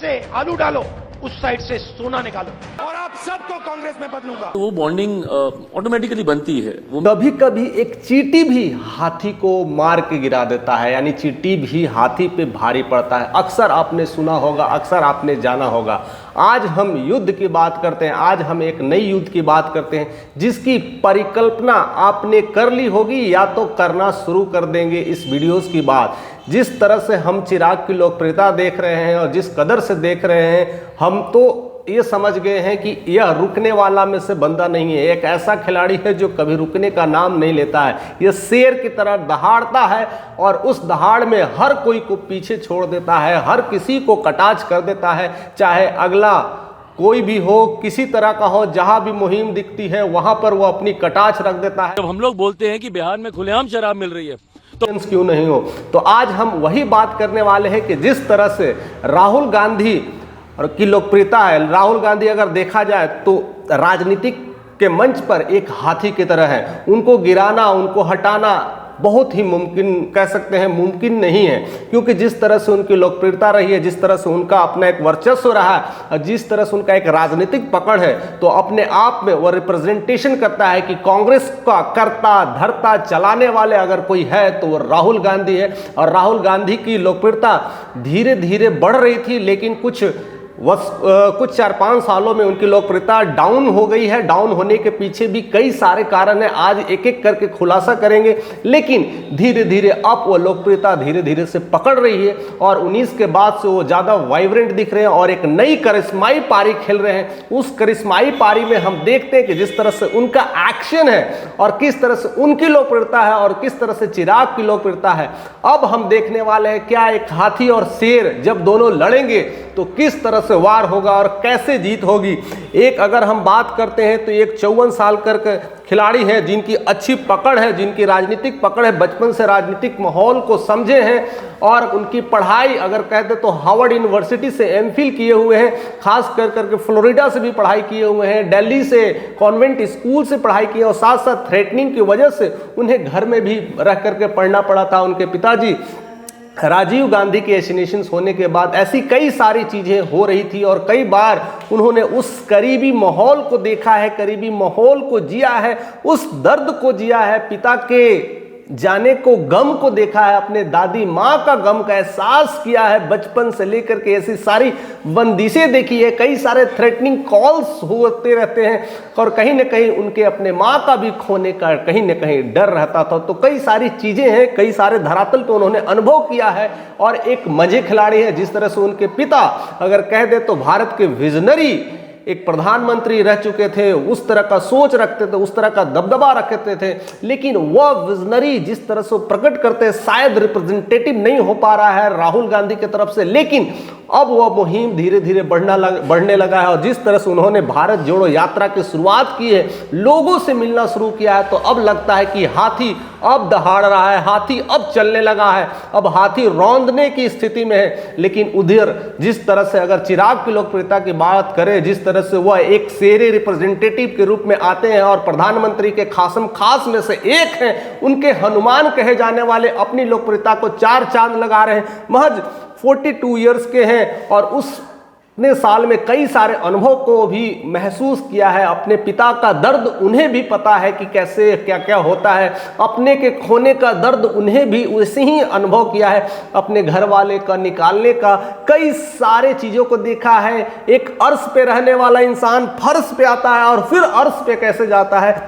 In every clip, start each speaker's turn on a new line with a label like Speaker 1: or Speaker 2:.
Speaker 1: से आलू डालो, उस साइड से सोना निकालो और आप सबको कांग्रेस में बदलूंगा।
Speaker 2: तो वो बॉन्डिंग ऑटोमेटिकली बनती है। वो
Speaker 3: कभी कभी एक चींटी भी हाथी को मार के गिरा देता है, यानी चींटी भी हाथी पे भारी पड़ता है। अक्सर आपने सुना होगा, अक्सर आपने जाना होगा। आज हम युद्ध की बात करते हैं, आज हम एक नई युद्ध की बात करते हैं जिसकी परिकल्पना आपने कर ली होगी या तो करना शुरू कर देंगे इस वीडियोस की बात। जिस तरह से हम चिराग की लोकप्रियता देख रहे हैं और जिस कदर से देख रहे हैं, हम तो ये समझ गए हैं कि यह रुकने वाला में से बंदा नहीं है। एक ऐसा खिलाड़ी है जो कभी रुकने का नाम नहीं लेता है। यह शेर की तरह दहाड़ता है और उस दहाड़ में हर कोई को पीछे छोड़ देता है, हर किसी को कटाच कर देता है। चाहे अगला कोई भी हो, किसी तरह का हो, जहां भी मुहिम दिखती है वहां पर वो अपनी कटाच रख देता है।
Speaker 2: जब हम लोग बोलते हैं कि बिहार में खुलेआम शराब मिल रही है तो
Speaker 3: क्यों नहीं हो, तो आज हम वही बात करने वाले हैं कि जिस तरह से राहुल गांधी की लोकप्रियता है। राहुल गांधी अगर देखा जाए तो राजनीतिक के मंच पर एक हाथी की तरह है। उनको गिराना, उनको हटाना बहुत ही मुमकिन, कह सकते हैं मुमकिन नहीं है, क्योंकि जिस तरह से उनकी लोकप्रियता रही है, जिस तरह से उनका अपना एक वर्चस्व रहा है और जिस तरह से उनका एक राजनीतिक पकड़ है, तो अपने आप में वो रिप्रेजेंटेशन करता है कि कांग्रेस का करता धरता चलाने वाले अगर कोई है तो वो राहुल गांधी है। और राहुल गांधी की लोकप्रियता धीरे धीरे बढ़ रही थी, लेकिन कुछ 4-5 सालों में उनकी लोकप्रियता डाउन हो गई है। डाउन होने के पीछे भी कई सारे कारण हैं, आज एक एक करके खुलासा करेंगे। लेकिन धीरे धीरे अब वो लोकप्रियता धीरे धीरे से पकड़ रही है और 19 के बाद से वो ज़्यादा वाइब्रेंट दिख रहे हैं और एक नई करिश्माई पारी खेल रहे हैं। उस करिश्माई पारी में हम देखते हैं कि जिस तरह से उनका एक्शन है और किस तरह से उनकी लोकप्रियता है और किस तरह से चिराग की लोकप्रियता है। अब हम देखने वाले हैं क्या एक हाथी और शेर जब दोनों लड़ेंगे तो किस तरह से वार होगा और कैसे जीत होगी। एक अगर हम बात करते हैं तो एक 54 साल कर खिलाड़ी हैं जिनकी अच्छी पकड़ है, जिनकी राजनीतिक पकड़ है, बचपन से राजनीतिक माहौल को समझे हैं और उनकी पढ़ाई अगर कहते तो हार्वर्ड यूनिवर्सिटी से एमफिल किए हुए हैं, खास कर करके फ्लोरिडा से भी पढ़ाई किए हुए हैं, दिल्ली से कॉन्वेंट स्कूल से पढ़ाई की और साथ साथ थ्रेटनिंग की वजह से उन्हें घर में भी रह करके पढ़ना पड़ा था। उनके पिताजी राजीव गांधी के एसिनेशन होने के बाद ऐसी कई सारी चीज़ें हो रही थी और कई बार उन्होंने उस करीबी माहौल को देखा है, करीबी माहौल को जिया है, उस दर्द को जिया है, पिता के जाने को, गम को देखा है, अपने दादी माँ का गम का एहसास किया है बचपन से लेकर के। ऐसी सारी बंदिशें देखी है, कई सारे थ्रेटनिंग कॉल्स होते रहते हैं और कहीं ना कहीं उनके अपने माँ का भी खोने का कहीं ना कहीं डर रहता था। तो कई सारी चीज़ें हैं, कई सारे धरातल पे उन्होंने अनुभव किया है और एक मजे खिलाड़ी है। जिस तरह से उनके पिता अगर कह दे तो भारत के विजनरी एक प्रधानमंत्री रह चुके थे, उस तरह का सोच रखते थे, उस तरह का दबदबा रखते थे, लेकिन वह विजनरी जिस तरह से प्रकट करते शायद रिप्रेजेंटेटिव नहीं हो पा रहा है राहुल गांधी की तरफ से। लेकिन अब वह मुहिम धीरे धीरे बढ़ने लगा है और जिस तरह से उन्होंने भारत जोड़ो यात्रा की शुरुआत की है, लोगों से मिलना शुरू किया है, तो अब लगता है कि हाथी अब दहाड़ रहा है, हाथी अब चलने लगा है, अब हाथी रौंदने की स्थिति में है। लेकिन उधर जिस तरह से अगर चिराग की लोकप्रियता की बात करें, जिस तरह से वह एक शेरे रिप्रेजेंटेटिव के रूप में आते हैं और प्रधानमंत्री के खासम खास में से एक हैं, उनके हनुमान कहे जाने वाले अपनी लोकप्रियता को 4 चांद लगा रहे हैं। महज 42 ईयर्स के हैं और उसने साल में कई सारे अनुभव को भी महसूस किया है। अपने पिता का दर्द उन्हें भी पता है कि कैसे क्या क्या होता है, अपने के खोने का दर्द उन्हें भी वैसे ही अनुभव किया है, अपने घर वाले का निकालने का, कई सारे चीज़ों को देखा है। एक अर्श पे रहने वाला इंसान फर्श पे आता है और फिर अर्श पे कैसे जाता है,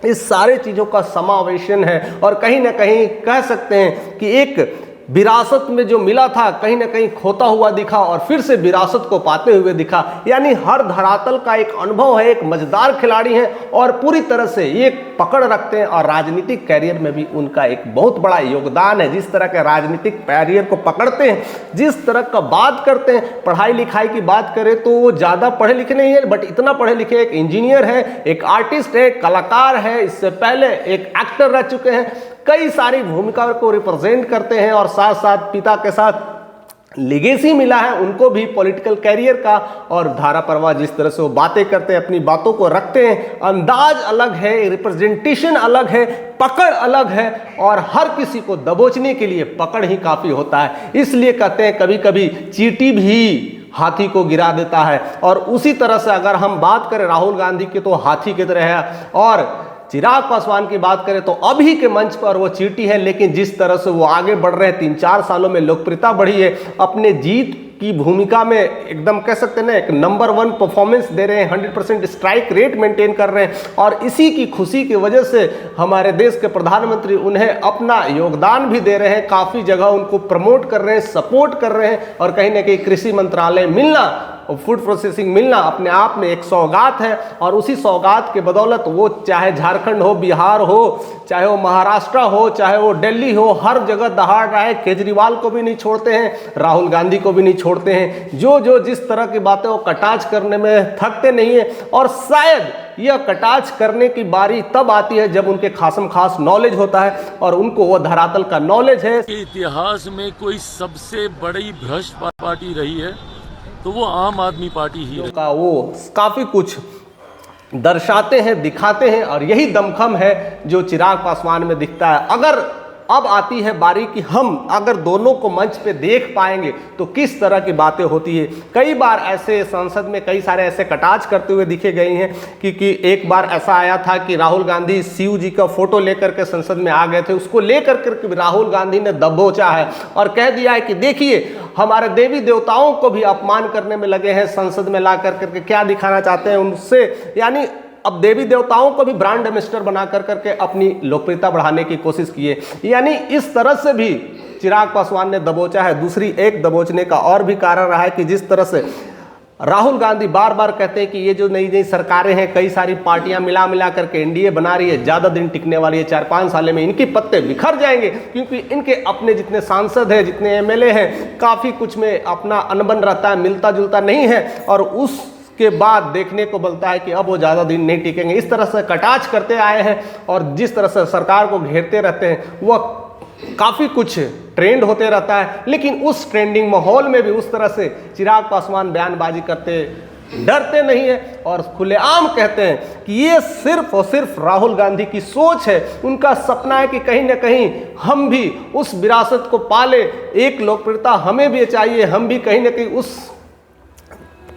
Speaker 3: इस सारे चीज़ों का समावेशन है। और कहीं ना कहीं कह सकते हैं कि एक विरासत में जो मिला था कहीं ना कहीं खोता हुआ दिखा और फिर से विरासत को पाते हुए दिखा। यानी हर धरातल का एक अनुभव है, एक मजेदार खिलाड़ी है और पूरी तरह से ये पकड़ रखते हैं और राजनीतिक कैरियर में भी उनका एक बहुत बड़ा योगदान है। जिस तरह के राजनीतिक कैरियर को पकड़ते हैं, जिस तरह का बात करते हैं, पढ़ाई लिखाई की बात करें तो वो ज़्यादा पढ़े लिखे नहीं है, बट इतना पढ़े लिखे, एक इंजीनियर है, एक आर्टिस्ट है, एक कलाकार है, इससे पहले एक एक्टर रह चुके हैं, कई सारी भूमिकाओं को रिप्रेजेंट करते हैं और साथ साथ पिता के साथ लिगेसी मिला है उनको भी पॉलिटिकल कैरियर का। और धारा प्रवाह जिस तरह से वो बातें करते हैं, अपनी बातों को रखते हैं, अंदाज अलग है, रिप्रेजेंटेशन अलग है, पकड़ अलग है और हर किसी को दबोचने के लिए पकड़ ही काफी होता है। इसलिए कहते हैं कभी कभी चींटी भी हाथी को गिरा देता है। और उसी तरह से अगर हम बात करें राहुल गांधी की तो हाथी की तरह है, और चिराग पासवान की बात करें तो अभी के मंच पर वो चींटी है, लेकिन जिस तरह से वो आगे बढ़ रहे हैं, 3-4 सालों में लोकप्रियता बढ़ी है, अपने जीत की भूमिका में एकदम कह सकते हैं ना एक नंबर 1 परफॉर्मेंस दे रहे हैं, 100% स्ट्राइक रेट मेंटेन कर रहे हैं, और इसी की खुशी की वजह से हमारे देश के प्रधानमंत्री उन्हें अपना योगदान भी दे रहे हैं, काफ़ी जगह उनको प्रमोट कर रहे हैं, सपोर्ट कर रहे हैं, और कहीं ना कहीं कृषि मंत्रालय मिलना और फूड प्रोसेसिंग मिलना अपने आप में एक सौगात है। और उसी सौगात के बदौलत वो चाहे झारखंड हो, बिहार हो, चाहे वो महाराष्ट्र हो, चाहे वो दिल्ली हो, हर जगह दहाड़ रहा है। केजरीवाल को भी नहीं छोड़ते हैं, राहुल गांधी को भी नहीं छोड़ते हैं। जो जिस तरह की बातें वो कटाच करने में थकते नहीं है, और शायद यह कटाच करने की बारी तब आती है जब उनके खासम खास नॉलेज होता है, और उनको वो धरातल का नॉलेज है।
Speaker 2: इतिहास में कोई सबसे बड़ी भ्रष्ट पार्टी रही है तो वो आम आदमी पार्टी ही है।
Speaker 3: का वो काफी कुछ दर्शाते हैं, दिखाते हैं, और यही दमखम है जो चिराग पासवान में दिखता है। अगर अब आती है बारी कि हम अगर दोनों को मंच पे देख पाएंगे तो किस तरह की बातें होती है। कई बार ऐसे संसद में कई सारे ऐसे कटाच करते हुए दिखे गए हैं कि एक बार ऐसा आया था कि राहुल गांधी शिव जी का फोटो लेकर के संसद में आ गए थे, उसको लेकर के राहुल गांधी ने दबोचा है और कह दिया है कि देखिए हमारे देवी देवताओं को भी अपमान करने में लगे हैं, संसद में ला करके क्या दिखाना चाहते हैं उनसे, यानी अब देवी देवताओं को भी ब्रांड एम्बेसडर बना करके अपनी लोकप्रियता बढ़ाने की कोशिश की है। यानी इस तरह से भी चिराग पासवान ने दबोचा है। दूसरी एक दबोचने का और भी कारण रहा है कि जिस तरह से राहुल गांधी बार बार कहते हैं कि ये जो नई नई सरकारें हैं, कई सारी पार्टियां मिला करके एनडीए बना रही है, ज़्यादा दिन टिकने वाली है, 4-5 साल में इनके पत्ते बिखर जाएंगे, क्योंकि इनके अपने जितने सांसद हैं, जितने एमएलए हैं, काफ़ी कुछ में अपना अनबन रहता है, मिलता जुलता नहीं है, और उस के बाद देखने को मिलता है कि अब वो ज़्यादा दिन नहीं टिकेंगे। इस तरह से कटाच करते आए हैं, और जिस तरह से सरकार को घेरते रहते हैं वह काफ़ी कुछ ट्रेंड होते रहता है। लेकिन उस ट्रेंडिंग माहौल में भी उस तरह से चिराग पासवान बयानबाजी करते डरते नहीं है, और खुलेआम कहते हैं कि ये सिर्फ और सिर्फ राहुल गांधी की सोच है, उनका सपना है कि कहीं ना कहीं हम भी उस विरासत को पाले, एक लोकप्रियता हमें भी चाहिए, हम भी कहीं ना कहीं उस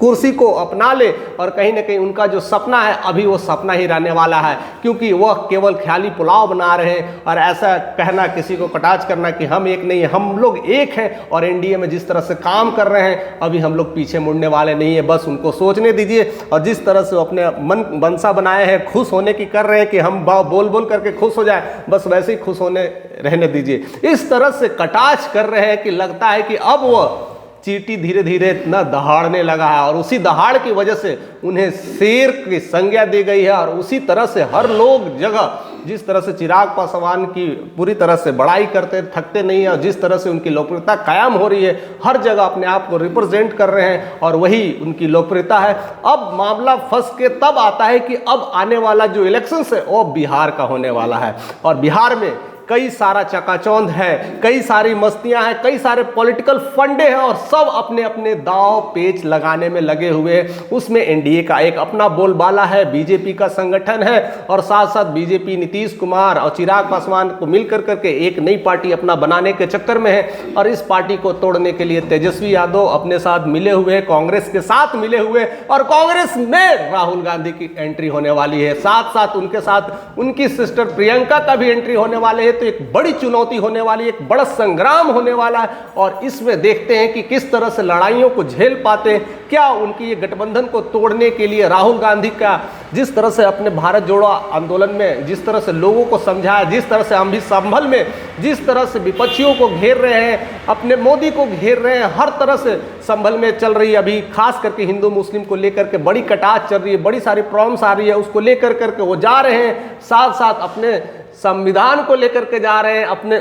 Speaker 3: कुर्सी को अपना ले, और कहीं ना कहीं उनका जो सपना है अभी वो सपना ही रहने वाला है, क्योंकि वह केवल ख्याली पुलाव बना रहे हैं। और ऐसा कहना, किसी को कटाच करना कि हम एक नहीं है, हम लोग एक हैं, और एनडीए में जिस तरह से काम कर रहे हैं अभी हम लोग पीछे मुड़ने वाले नहीं है, बस उनको सोचने दीजिए। और जिस तरह से वो अपने मन मनसा बनाए हैं, खुश होने की कर रहे हैं कि हम बोल बोल करके खुश हो जाए, बस वैसे ही खुश होने रहने दीजिए। इस तरह से कटाच कर रहे हैं कि लगता है कि अब वह चींटी धीरे धीरे इतना दहाड़ने लगा है, और उसी दहाड़ की वजह से उन्हें शेर की संज्ञा दी गई है। और उसी तरह से हर लोग जगह जिस तरह से चिराग पासवान की पूरी तरह से बड़ाई करते थकते नहीं है, और जिस तरह से उनकी लोकप्रियता कायम हो रही है, हर जगह अपने आप को रिप्रेजेंट कर रहे हैं, और वही उनकी लोकप्रियता है। अब मामला फंस के तब आता है कि अब आने वाला जो इलेक्शन है वो बिहार का होने वाला है, और बिहार में कई सारा चकाचौंध है, कई सारी मस्तियां हैं, कई सारे पॉलिटिकल फंडे हैं, और सब अपने अपने दांव पेच लगाने में लगे हुए हैं। उसमें एनडीए का एक अपना बोलबाला है, बीजेपी का संगठन है, और साथ साथ बीजेपी नीतीश कुमार और चिराग पासवान को मिलकर करके एक नई पार्टी अपना बनाने के चक्कर में है। और इस पार्टी को तोड़ने के लिए तेजस्वी यादव अपने साथ मिले हुए, कांग्रेस के साथ मिले हुए, और कांग्रेस में राहुल गांधी की एंट्री होने वाली है, साथ साथ उनके साथ उनकी सिस्टर प्रियंका का भी एंट्री होने वाले है। तो एक बड़ी चुनौती होने वाली, एक बड़ा संग्राम होने वाला है, और इसमें देखते हैं कि किस तरह से लड़ाइयों को झेल पाते हैं। क्या उनकी ये गठबंधन को तोड़ने के लिए राहुल गांधी का जिस तरह से अपने भारत जोड़ो आंदोलन में जिस तरह से लोगों को समझाया, जिस तरह से हम भी संभल में जिस तरह से विपक्षियों को घेर रहे हैं, अपने मोदी को घेर रहे हैं, हर तरह से संभल में चल रही है अभी, खास करके हिंदू मुस्लिम को लेकर के बड़ी कटाच चल रही है, बड़ी सारी प्रॉब्लम्स आ रही है, उसको लेकर करके वो जा रहे हैं। साथ साथ अपने संविधान को लेकर के जा रहे हैं, अपने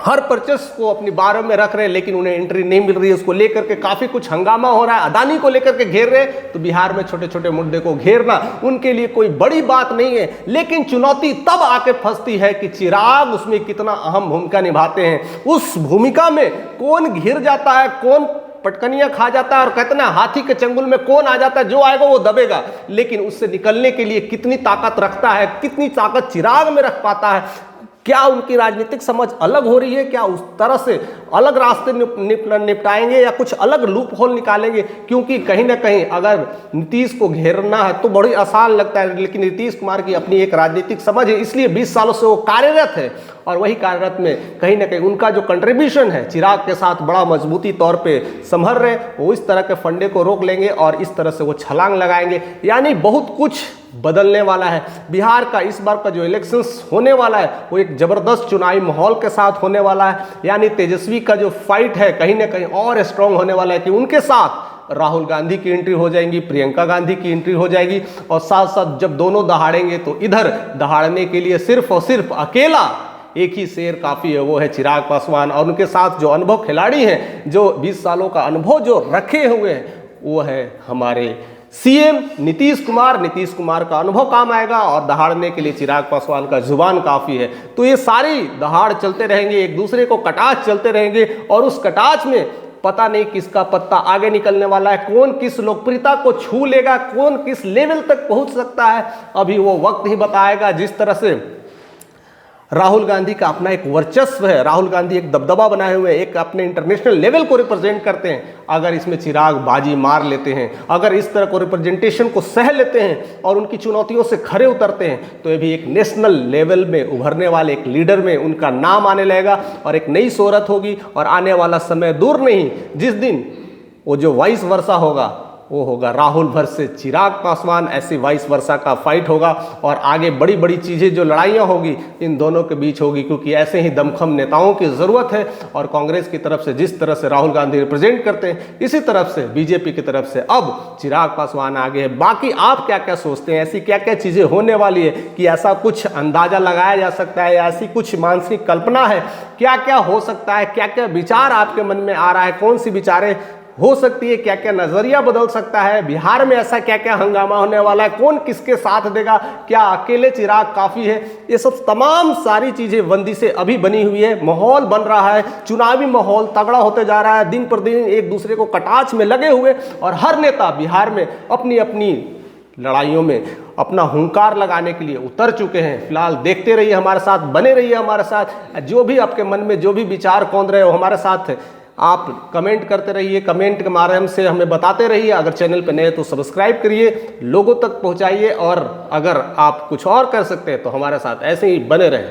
Speaker 3: हर परचेस को अपनी बारों में रख रहे हैं, लेकिन उन्हें एंट्री नहीं मिल रही है। उसको लेकर के काफी कुछ हंगामा हो रहा है। अदानी को लेकर के घेर रहे हैं, तो बिहार में छोटे छोटे मुद्दे को घेरना उनके लिए कोई बड़ी बात नहीं है। लेकिन चुनौती तब आके फंसती है कि चिराग उसमें कितना अहम भूमिका निभाते हैं। उस भूमिका में कौन घिर जाता है, कौन पटकनियां खा जाता है, और कहते ना हाथी के चंगुल में कौन आ जाता है, जो आएगा वो दबेगा। लेकिन उससे निकलने के लिए कितनी ताकत रखता है, कितनी ताकत चिराग में रख पाता है, क्या उनकी राजनीतिक समझ अलग हो रही है? क्या उस तरह से अलग रास्ते निपटाएंगे या कुछ अलग लूप होल निकालेंगे? क्योंकि कहीं ना कहीं अगर नीतीश को घेरना है तो बड़ी आसान लगता है, लेकिन नीतीश कुमार की अपनी एक राजनीतिक समझ है, इसलिए 20 सालों से वो कार्यरत है और वही कार्यरत में कहीं ना कहीं उनका जो कंट्रीब्यूशन है चिराग के साथ बड़ा मजबूती तौर पे संभल रहे। वो इस तरह के फंडे को रोक लेंगे और इस तरह से वो छलांग लगाएंगे, यानी बहुत कुछ बदलने वाला है। बिहार का इस बार का जो इलेक्शंस होने वाला है वो एक जबरदस्त चुनावी माहौल के साथ होने वाला है, यानी तेजस्वी का जो फाइट है कहीं ना कहीं और स्ट्रांग होने वाला है कि उनके साथ राहुल गांधी की एंट्री हो जाएगी, प्रियंका गांधी की एंट्री हो जाएगी और साथ साथ जब दोनों दहाड़ेंगे तो इधर दहाड़ने के लिए सिर्फ और सिर्फ अकेला एक ही शेर काफ़ी है, वो है चिराग पासवान। और उनके साथ जो अनुभव खिलाड़ी हैं, जो 20 सालों का अनुभव जो रखे हुए हैं, वो है हमारे सीएम नीतीश कुमार। नीतीश कुमार का अनुभव काम आएगा और दहाड़ने के लिए चिराग पासवान का जुबान काफ़ी है। तो ये सारी दहाड़ चलते रहेंगे, एक दूसरे को कटाच चलते रहेंगे और उस कटाच में पता नहीं किसका पत्ता आगे निकलने वाला है, कौन किस लोकप्रियता को छू लेगा, कौन किस लेवल तक पहुंच सकता है, अभी वो वक्त ही बताएगा। जिस तरह से राहुल गांधी का अपना एक वर्चस्व है, राहुल गांधी एक दबदबा बनाए हुए एक अपने इंटरनेशनल लेवल को रिप्रेजेंट करते हैं। अगर इसमें चिराग बाजी मार लेते हैं, अगर इस तरह को रिप्रेजेंटेशन को सह लेते हैं और उनकी चुनौतियों से खरे उतरते हैं, तो ये भी एक नेशनल लेवल में उभरने वाले एक लीडर में उनका नाम आने लगेगा और एक नई शोहरत होगी। और आने वाला समय दूर नहीं जिस दिन वो जो वाइस वर्सा होगा वो होगा राहुल वर्सेस चिराग पासवान। ऐसी वाइस वर्सा का फाइट होगा और आगे बड़ी बड़ी चीज़ें जो लड़ाइयाँ होगी इन दोनों के बीच होगी, क्योंकि ऐसे ही दमखम नेताओं की ज़रूरत है। और कांग्रेस की तरफ से जिस तरह से राहुल गांधी रिप्रेजेंट करते हैं, इसी तरफ से बीजेपी की तरफ से अब चिराग पासवान आगे है। बाकी आप क्या क्या सोचते हैं, ऐसी क्या क्या चीज़ें होने वाली है कि ऐसा कुछ अंदाज़ा लगाया जा सकता है या ऐसी कुछ मानसिक कल्पना है, क्या क्या हो सकता है, क्या क्या विचार आपके मन में आ रहा है, कौन सी विचारें हो सकती है, क्या क्या नजरिया बदल सकता है, बिहार में ऐसा क्या क्या हंगामा होने वाला है, कौन किसके साथ देगा, क्या अकेले चिराग काफी है, ये सब तमाम सारी चीजें बंदी से अभी बनी हुई है। माहौल बन रहा है, चुनावी माहौल तगड़ा होते जा रहा है, दिन पर दिन एक दूसरे को कटाच में लगे हुए और हर नेता बिहार में अपनी अपनी लड़ाइयों में अपना हुंकार लगाने के लिए उतर चुके हैं। फिलहाल देखते रहिए हमारे साथ, बने रहिए हमारे साथ, जो भी आपके मन में जो भी विचार कौंध रहे हो हमारे साथ आप कमेंट करते रहिए, कमेंट के माध्यम से हमें बताते रहिए। अगर चैनल पे नए तो सब्सक्राइब करिए, लोगों तक पहुंचाइए और अगर आप कुछ और कर सकते हैं तो हमारे साथ ऐसे ही बने रहें।